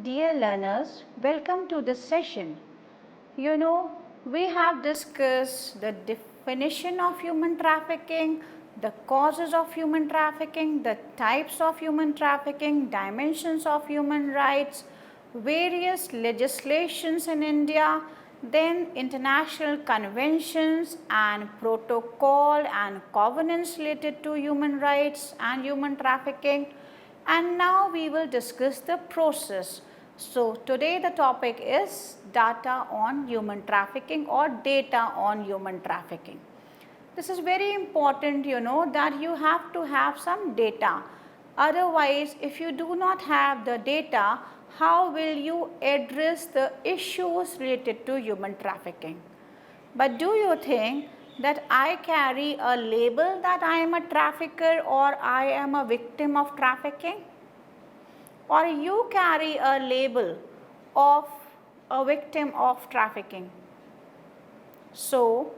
Dear learners, welcome to this session. We have discussed the definition of human trafficking, the causes of human trafficking, the types of human trafficking, dimensions of human rights, various legislations in India, then international conventions and protocol and covenants related to human rights and human trafficking. And now we will discuss the process. So today the topic is data on human trafficking or data on human trafficking. This is very important, that you have to have some data. Otherwise, if you do not have the data, how will you address the issues related to human trafficking? But do you think that I carry a label that I am a trafficker or I am a victim of trafficking? Or you carry a label of a victim of trafficking? So,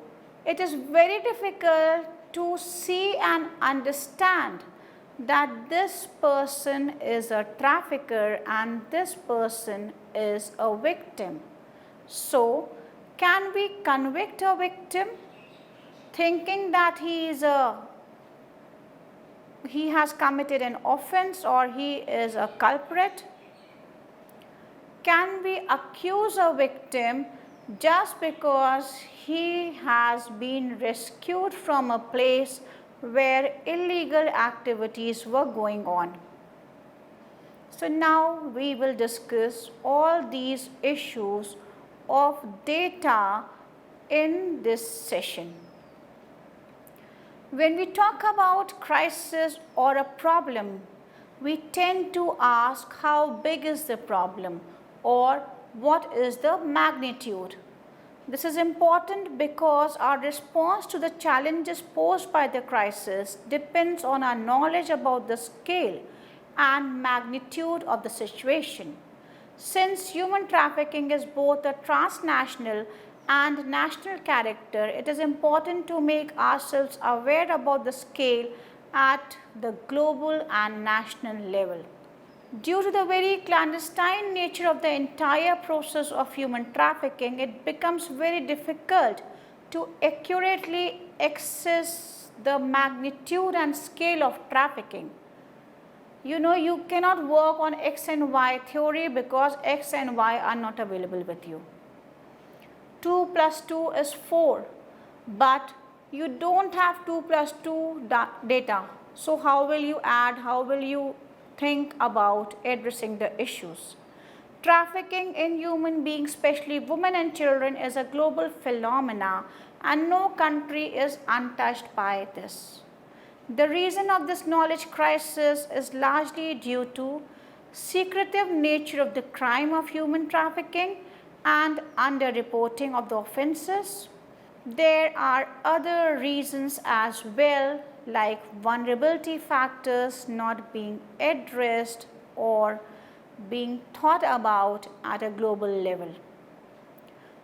it is very difficult to see and understand that this person is a trafficker and this person is a victim. So, can we convict a victim thinking that he has committed an offense or he is a culprit? Can we accuse a victim just because he has been rescued from a place where illegal activities were going on? So now we will discuss all these issues of data in this session. When we talk about crisis or a problem, we tend to ask how big is the problem or what is the magnitude. This is important because our response to the challenges posed by the crisis depends on our knowledge about the scale and magnitude of the situation. Since human trafficking is both a transnational and national character, it is important to make ourselves aware about the scale at the global and national level. Due to the very clandestine nature of the entire process of human trafficking, it becomes very difficult to accurately assess the magnitude and scale of trafficking. You cannot work on X and Y theory because X and Y are not available with you. 2 plus 2 is 4, but you don't have 2 plus 2 data. So how will you add, how will you think about addressing the issues? Trafficking in human beings, especially women and children, is a global phenomena and no country is untouched by this. The reason of this knowledge crisis is largely due to secretive nature of the crime of human trafficking and underreporting of the offences. There are other reasons as well, like vulnerability factors not being addressed or being thought about at a global level.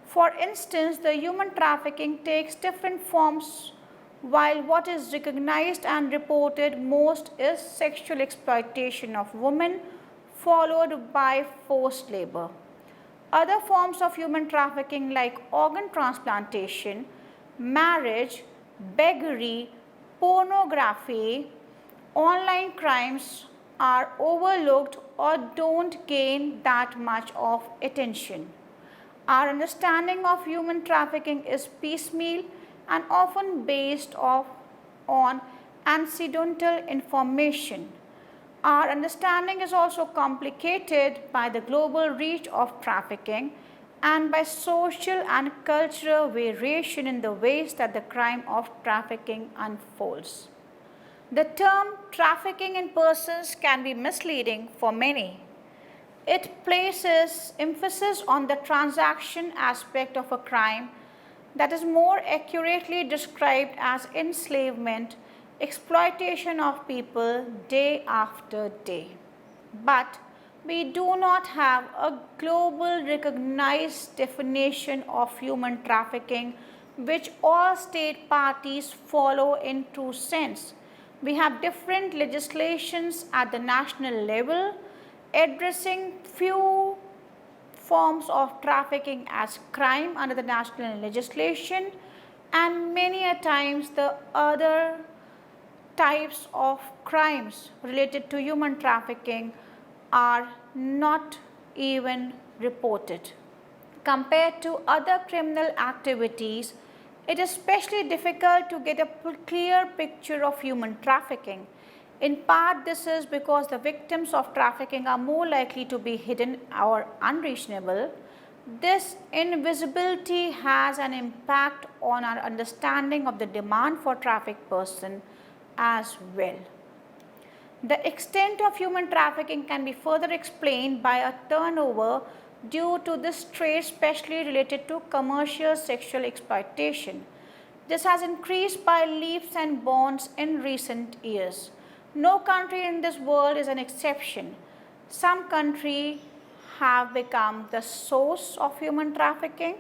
For instance, the human trafficking takes different forms. While what is recognized and reported most is sexual exploitation of women, followed by forced labor. Other forms of human trafficking like organ transplantation, marriage, beggary, pornography, online crimes are overlooked or don't gain that much of attention. Our understanding of human trafficking is piecemeal and often based on incidental information. Our understanding is also complicated by the global reach of trafficking and by social and cultural variation in the ways that the crime of trafficking unfolds. The term trafficking in persons can be misleading for many. It places emphasis on the transaction aspect of a crime that is more accurately described as enslavement, exploitation of people day after day. But we do not have a global recognized definition of human trafficking which all state parties follow in true sense. We have different legislations at the national level addressing few forms of trafficking as crime under the national legislation, and many a times the other types of crimes related to human trafficking are not even reported. Compared to other criminal activities, it is especially difficult to get a clear picture of human trafficking. In part, this is because the victims of trafficking are more likely to be hidden or unreachable. This invisibility has an impact on our understanding of the demand for trafficked person as well. The extent of human trafficking can be further explained by a turnover due to this trade especially related to commercial sexual exploitation. This has increased by leaps and bounds in recent years. No country in this world is an exception. Some countries have become the source of human trafficking.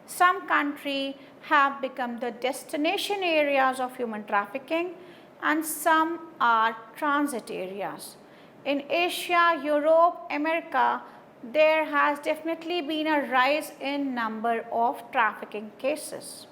Some countries have become the destination areas of human trafficking, and some are transit areas. In Asia, Europe, America, there has definitely been a rise in number of trafficking cases.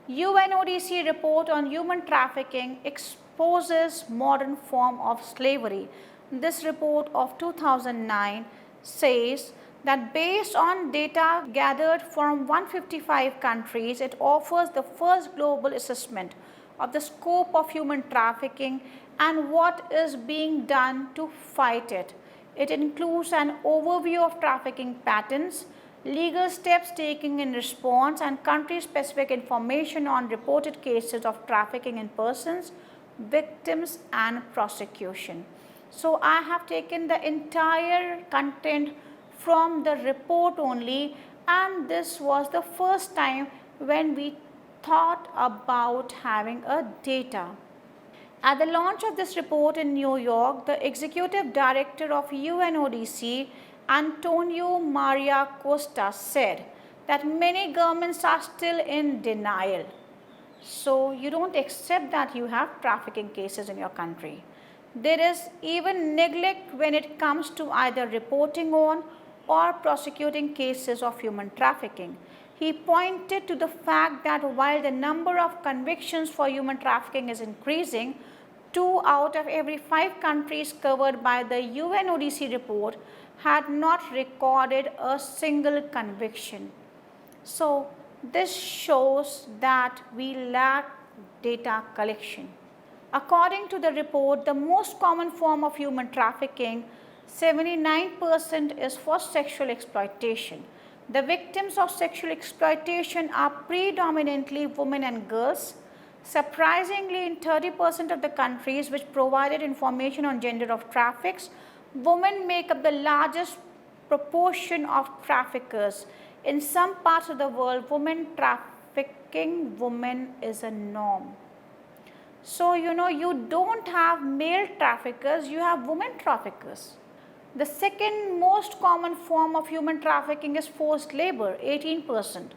UNODC report on human trafficking exposes modern form of slavery. This report of 2009 says that based on data gathered from 155 countries, it offers the first global assessment of the scope of human trafficking and what is being done to fight it. It includes an overview of trafficking patterns, legal steps taken in response, and country-specific information on reported cases of trafficking in persons, victims, and prosecution. So, I have taken the entire content from the report only, and this was the first time when we thought about having a data. At the launch of this report in New York, the executive director of UNODC, Antonio Maria Costa, said that many governments are still in denial. So, you don't accept that you have trafficking cases in your country. There is even neglect when it comes to either reporting on or prosecuting cases of human trafficking. He pointed to the fact that while the number of convictions for human trafficking is increasing, 2 out of every 5 countries covered by the UNODC report had not recorded a single conviction. So, this shows that we lack data collection. According to the report, the most common form of human trafficking, 79%, is for sexual exploitation. The victims of sexual exploitation are predominantly women and girls. Surprisingly, in 30% of the countries which provided information on gender of traffics, women make up the largest proportion of traffickers. In some parts of the world, trafficking women is a norm. So, you don't have male traffickers, you have women traffickers. The second most common form of human trafficking is forced labor, 18%.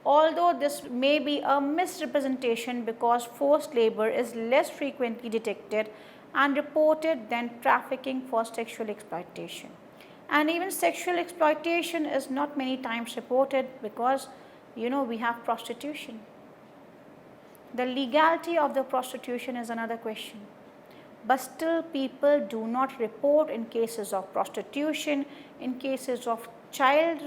Although this may be a misrepresentation because forced labor is less frequently detected and reported than trafficking for sexual exploitation. And even sexual exploitation is not many times reported because we have prostitution. The legality of the prostitution is another question. But still people do not report in cases of prostitution, in cases of child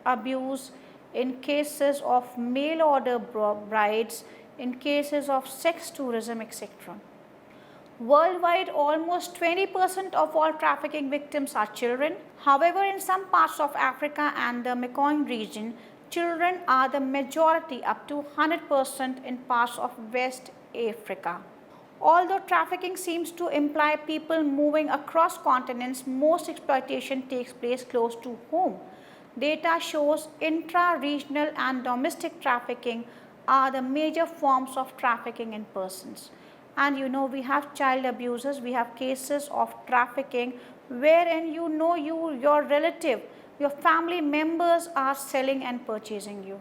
abuse, in cases of mail order brides, in cases of sex tourism, etc. Worldwide, almost 20% of all trafficking victims are children. However, in some parts of Africa and the Mekong region, children are the majority, up to 100% in parts of West Africa. Although trafficking seems to imply people moving across continents, most exploitation takes place close to home. Data shows intra-regional and domestic trafficking are the major forms of trafficking in persons. And we have child abusers, we have cases of trafficking wherein your relative, your family members are selling and purchasing you.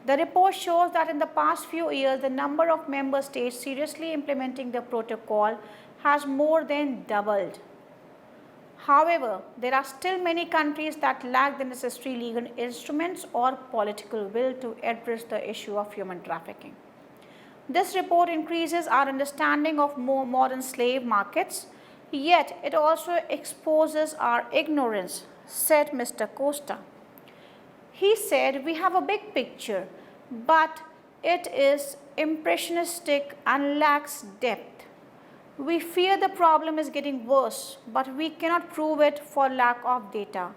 The report shows that in the past few years, the number of member states seriously implementing the protocol has more than doubled. However, there are still many countries that lack the necessary legal instruments or political will to address the issue of human trafficking. This report increases our understanding of more modern slave markets, yet it also exposes our ignorance, said Mr. Costa. He said, we have a big picture, but it is impressionistic and lacks depth. We fear the problem is getting worse, but we cannot prove it for lack of data.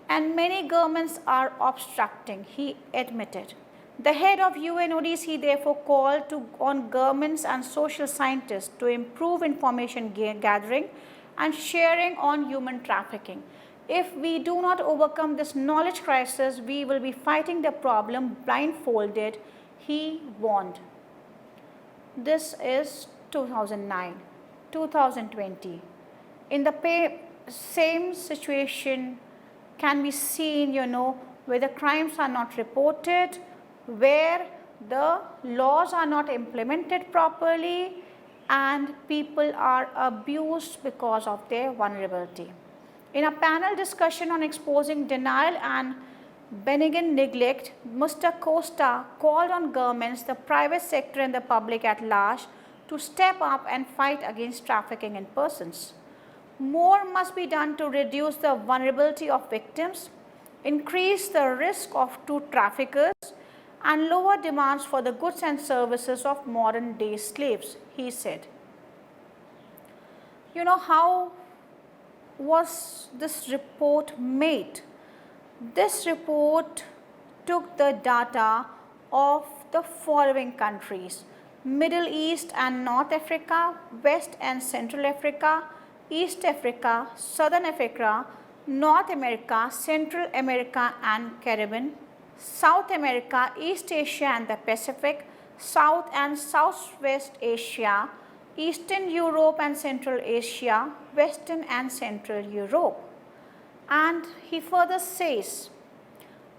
And many governments are obstructing, he admitted. The head of UNODC therefore called on governments and social scientists to improve information gathering and sharing on human trafficking. If we do not overcome this knowledge crisis, we will be fighting the problem blindfolded, he warned. This is 2009. 2020. In the same situation can be seen, where the crimes are not reported, where the laws are not implemented properly, and people are abused because of their vulnerability. In a panel discussion on exposing denial and benign neglect, Mr. Costa called on governments, the private sector and the public at large to step up and fight against trafficking in persons. More must be done to reduce the vulnerability of victims, increase the risk to traffickers, and lower demands for the goods and services of modern day slaves, he said. How was this report made? This report took the data of the following countries: Middle East and North Africa, West and Central Africa, East Africa, Southern Africa, North America, Central America and Caribbean, South America, East Asia and the Pacific, South and Southwest Asia, Eastern Europe and Central Asia, Western and Central Europe. And he further says,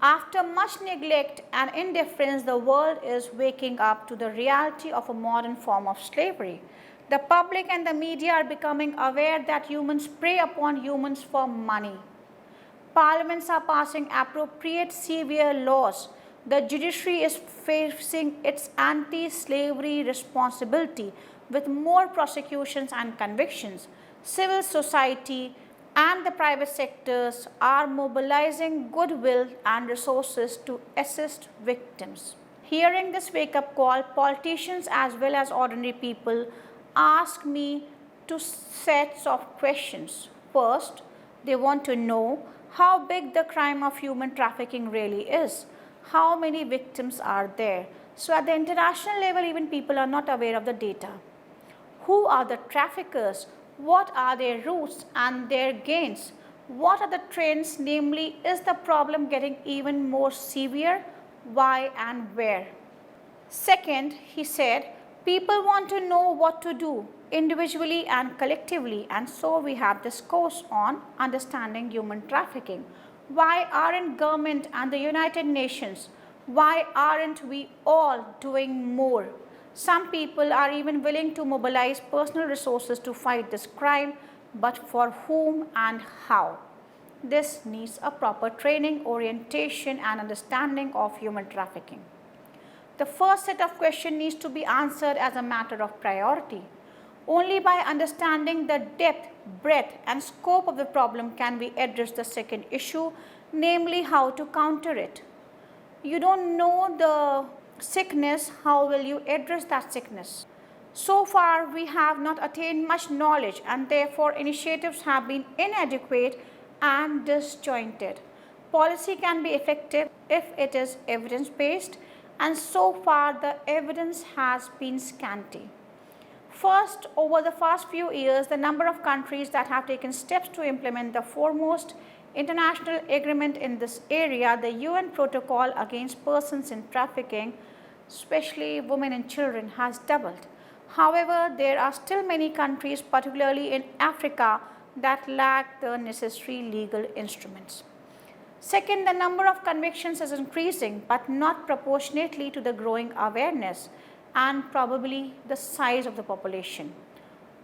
after much neglect and indifference, the world is waking up to the reality of a modern form of slavery. The public and the media are becoming aware that humans prey upon humans for money. Parliaments are passing appropriate severe laws. The judiciary is facing its anti-slavery responsibility with more prosecutions and convictions. Civil society and the private sectors are mobilizing goodwill and resources to assist victims. Hearing this wake-up call, politicians as well as ordinary people ask me two sets of questions. First, they want to know how big the crime of human trafficking really is. How many victims are there? So at the international level, even people are not aware of the data. Who are the traffickers? What are their routes and their gains? What are the trends? Namely, is the problem getting even more severe? Why and where? Second, he said, people want to know what to do individually and collectively, and so we have this course on understanding human trafficking. Why aren't government and the United Nations, why aren't we all doing more? Some people are even willing to mobilize personal resources to fight this crime, but for whom and how? This needs a proper training, orientation and understanding of human trafficking. The first set of questions needs to be answered as a matter of priority. Only by understanding the depth, breadth and scope of the problem can we address the second issue, namely how to counter it. You don't know the sickness, how will you address that sickness? So far, we have not attained much knowledge and therefore initiatives have been inadequate and disjointed. Policy can be effective if it is evidence-based, and so far the evidence has been scanty. First, over the past few years, the number of countries that have taken steps to implement the foremost international agreement in this area, the UN Protocol Against Persons in Trafficking, especially women and children, has doubled. However, there are still many countries, particularly in Africa, that lack the necessary legal instruments. Second, the number of convictions is increasing, but not proportionately to the growing awareness and probably the size of the population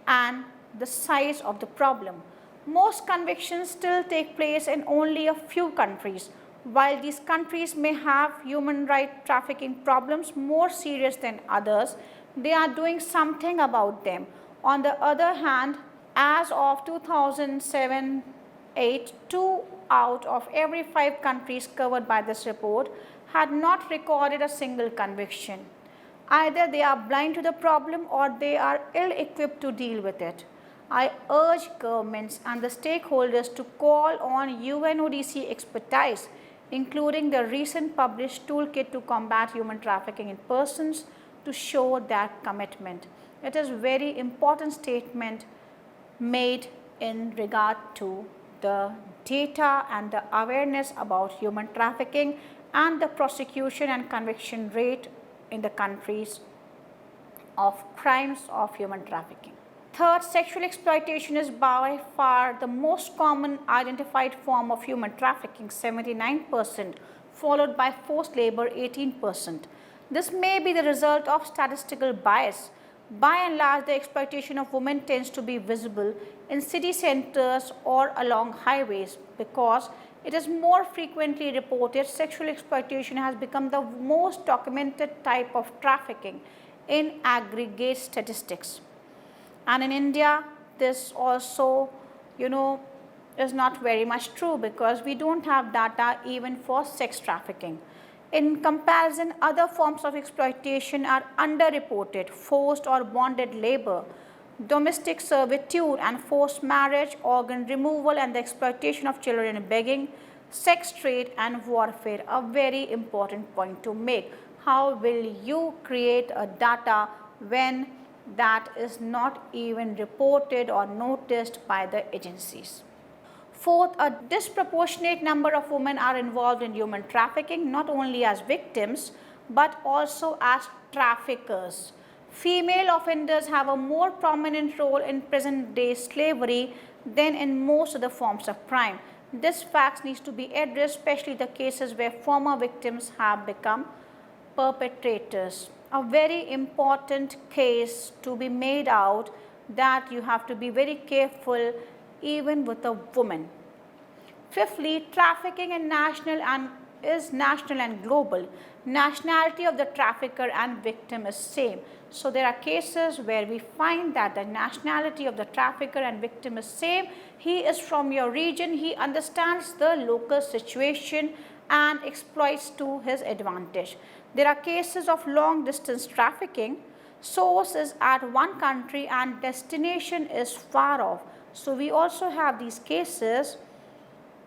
and the size of the problem. Most convictions still take place in only a few countries. While these countries may have human rights trafficking problems more serious than others, they are doing something about them. On the other hand, as of 2007-8, 2 out of every 5 countries covered by this report had not recorded a single conviction. Either they are blind to the problem or they are ill-equipped to deal with it. I urge governments and the stakeholders to call on UNODC expertise, including the recent published toolkit to combat human trafficking in persons, to show that commitment. It is a very important statement made in regard to the data and the awareness about human trafficking and the prosecution and conviction rate in the countries of crimes of human trafficking. Third, sexual exploitation is by far the most common identified form of human trafficking, 79%, followed by forced labor, 18%. This may be the result of statistical bias. By and large, the exploitation of women tends to be visible in city centers or along highways because it is more frequently reported. Sexual exploitation has become the most documented type of trafficking in aggregate statistics. And in India, this also, is not very much true because we don't have data even for sex trafficking. In comparison, other forms of exploitation are underreported: forced or bonded labor, domestic servitude and forced marriage, organ removal and the exploitation of children in begging, sex trade and warfare. A very important point to make. How will you create a data when that is not even reported or noticed by the agencies? Fourth, a disproportionate number of women are involved in human trafficking, not only as victims but also as traffickers. Female offenders have a more prominent role in present day slavery than in most of the forms of crime. This fact needs to be addressed, especially the cases where former victims have become perpetrators. A very important case to be made out, that you have to be very careful even with a woman. Fifthly, trafficking is national and global. Nationality of the trafficker and victim is same. So there are cases where we find that the nationality of the trafficker and victim is same. He is from your region, he understands the local situation and exploits to his advantage. There are cases of long distance trafficking. Source is at one country and destination is far off. So we also have these cases,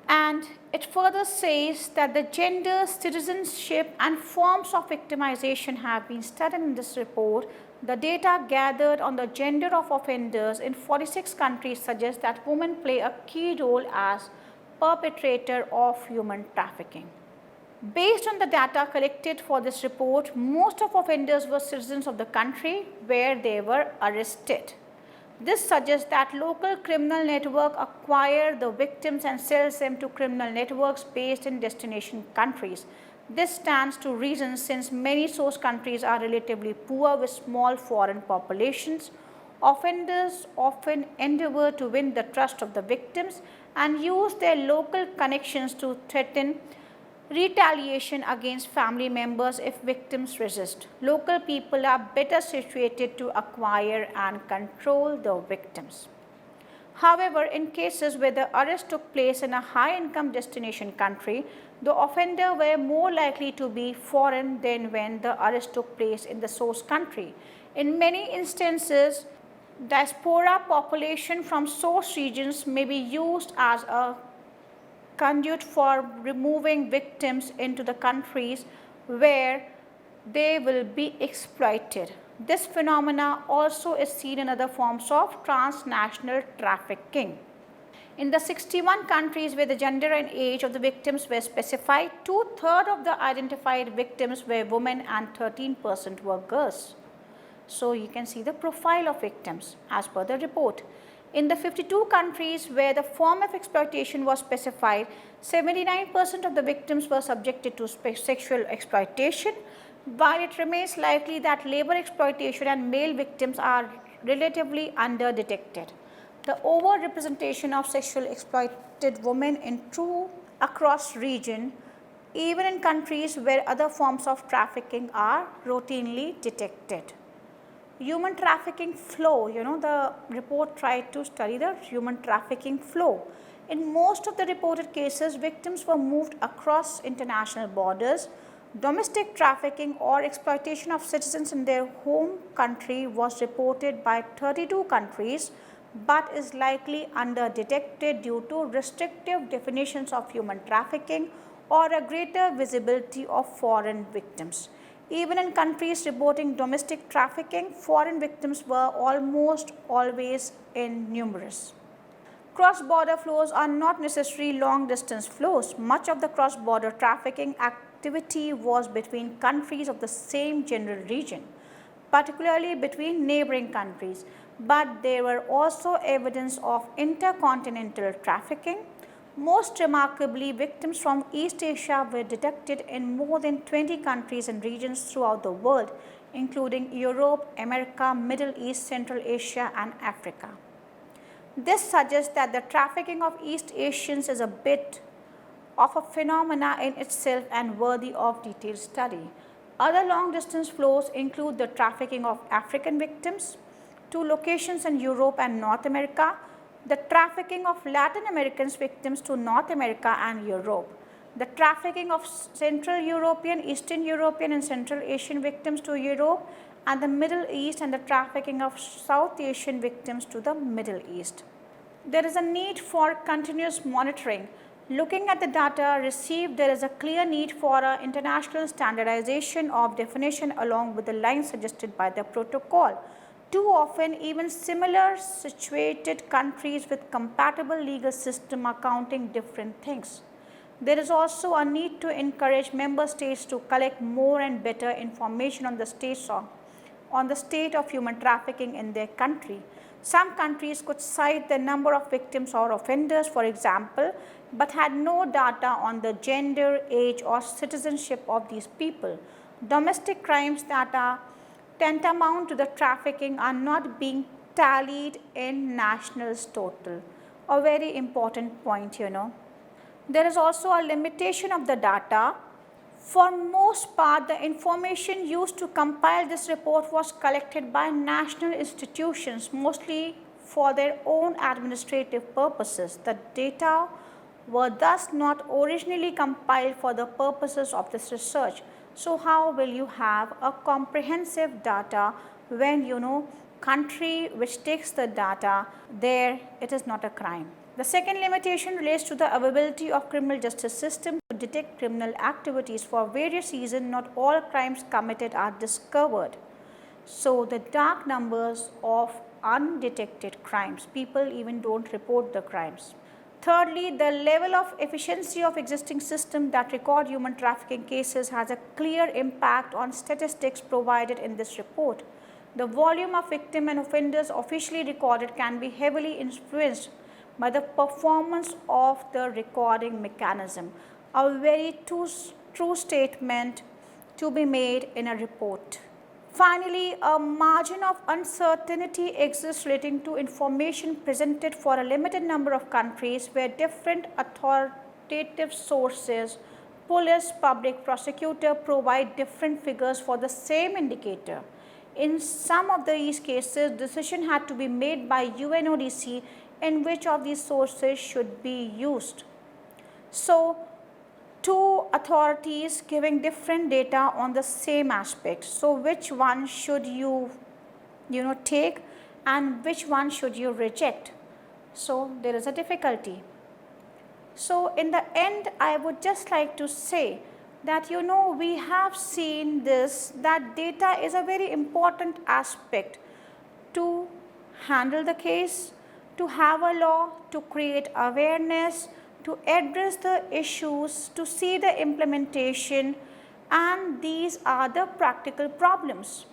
and it further says that the gender, citizenship and forms of victimization have been studied in this report. The data gathered on the gender of offenders in 46 countries suggests that women play a key role as perpetrator of human trafficking. Based on the data collected for this report, most of offenders were citizens of the country where they were arrested. This suggests that local criminal network acquire the victims and sells them to criminal networks based in destination countries. This stands to reason since many source countries are relatively poor with small foreign populations. Offenders often endeavor to win the trust of the victims and use their local connections to threaten retaliation against family members if victims resist. Local people are better situated to acquire and control the victims. However, in cases where the arrest took place in a high-income destination country, the offender were more likely to be foreign than when the arrest took place in the source country. In many instances, diaspora population from source regions may be used as a conduit for removing victims into the countries where they will be exploited. This phenomena also is seen in other forms of transnational trafficking. In the 61 countries where the gender and age of the victims were specified, 2/3 of the identified victims were women and 13% were girls. So you can see the profile of victims as per the report. In the 52 countries where the form of exploitation was specified, 79% of the victims were subjected to sexual exploitation, while it remains likely that labor exploitation and male victims are relatively under-detected. The overrepresentation of sexually exploited women in true across region, even in countries where other forms of trafficking are routinely detected. Human trafficking flow, the report tried to study the human trafficking flow. In most of the reported cases, victims were moved across international borders. Domestic trafficking or exploitation of citizens in their home country was reported by 32 countries, but is likely under-detected due to restrictive definitions of human trafficking or a greater visibility of foreign victims. Even in countries reporting domestic trafficking, foreign victims were almost always numerous. Cross-border flows are not necessarily long-distance flows. Much of the cross-border trafficking activity was between countries of the same general region, particularly between neighboring countries. But there were also evidence of intercontinental trafficking. Most remarkably, victims from East Asia were detected in more than 20 countries and regions throughout the world, including Europe, America, Middle East, Central Asia, and Africa. This suggests that the trafficking of East Asians is a bit of a phenomena in itself and worthy of detailed study. Other long-distance flows include the trafficking of African victims to locations in Europe and North America, the trafficking of Latin American victims to North America and Europe, the trafficking of Central European, Eastern European and Central Asian victims to Europe and the Middle East, and the trafficking of South Asian victims to the Middle East. There is a need for continuous monitoring. Looking at the data received, there is a clear need for an international standardization of definition along with the lines suggested by the protocol. Too often, even similar situated countries with compatible legal system are counting different things. There is also a need to encourage member states to collect more and better information on the state of human trafficking in their country. Some countries could cite the number of victims or offenders, for example, but had no data on the gender, age, or citizenship of these people. Domestic crimes that are tantamount to the trafficking are not being tallied in nationals total. A very important point, There is also a limitation of the data. For most part, the information used to compile this report was collected by national institutions, mostly for their own administrative purposes. The data were thus not originally compiled for the purposes of this research. So how will you have a comprehensive data when country which takes the data, there it is not a crime. The second limitation relates to the availability of criminal justice system to detect criminal activities. For various reasons, not all crimes committed are discovered. So the dark numbers of undetected crimes, people even don't report the crimes. Thirdly, the level of efficiency of existing systems that record human trafficking cases has a clear impact on statistics provided in this report. The volume of victims and offenders officially recorded can be heavily influenced by the performance of the recording mechanism. A very true statement to be made in a report. Finally, a margin of uncertainty exists relating to information presented for a limited number of countries where different authoritative sources, police, public prosecutor, provide different figures for the same indicator. In some of these cases, decision had to be made by UNODC in which of these sources should be used. So, two authorities giving different data on the same aspect. So, which one should you take and which one should you reject? So, there is a difficulty. So, in the end, I would just like to say that we have seen this, that data is a very important aspect to handle the case, to have a law, to create awareness, to address the issues, to see the implementation, and these are the practical problems.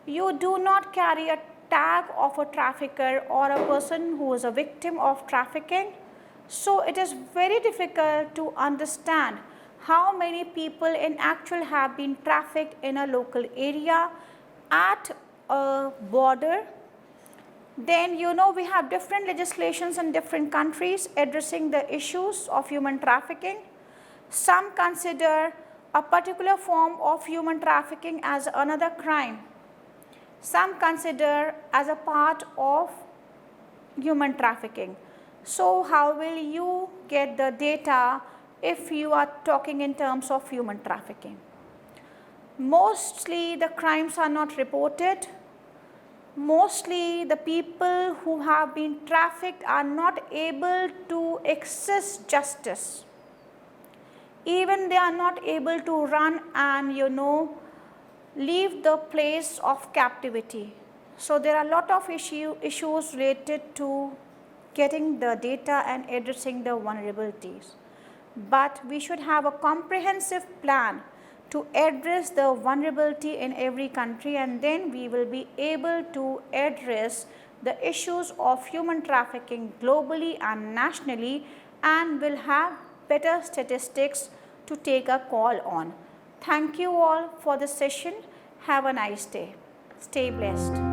You do not carry a tag of a trafficker or a person who is a victim of trafficking. So, it is very difficult to understand how many people in actual have been trafficked in a local area, at a border, Then you know we have different legislations in different countries addressing the issues of human trafficking. Some consider a particular form of human trafficking as another crime. Some consider as a part of human trafficking. So how will you get the data if you are talking in terms of human trafficking? Mostly the crimes are not reported. Mostly the people who have been trafficked are not able to access justice. Even they are not able to run and leave the place of captivity. So there are a lot of issues related to getting the data and addressing the vulnerabilities. But we should have a comprehensive plan to address the vulnerability in every country, and then we will be able to address the issues of human trafficking globally and nationally, and will have better statistics to take a call on. Thank you all for this session. Have a nice day. Stay blessed.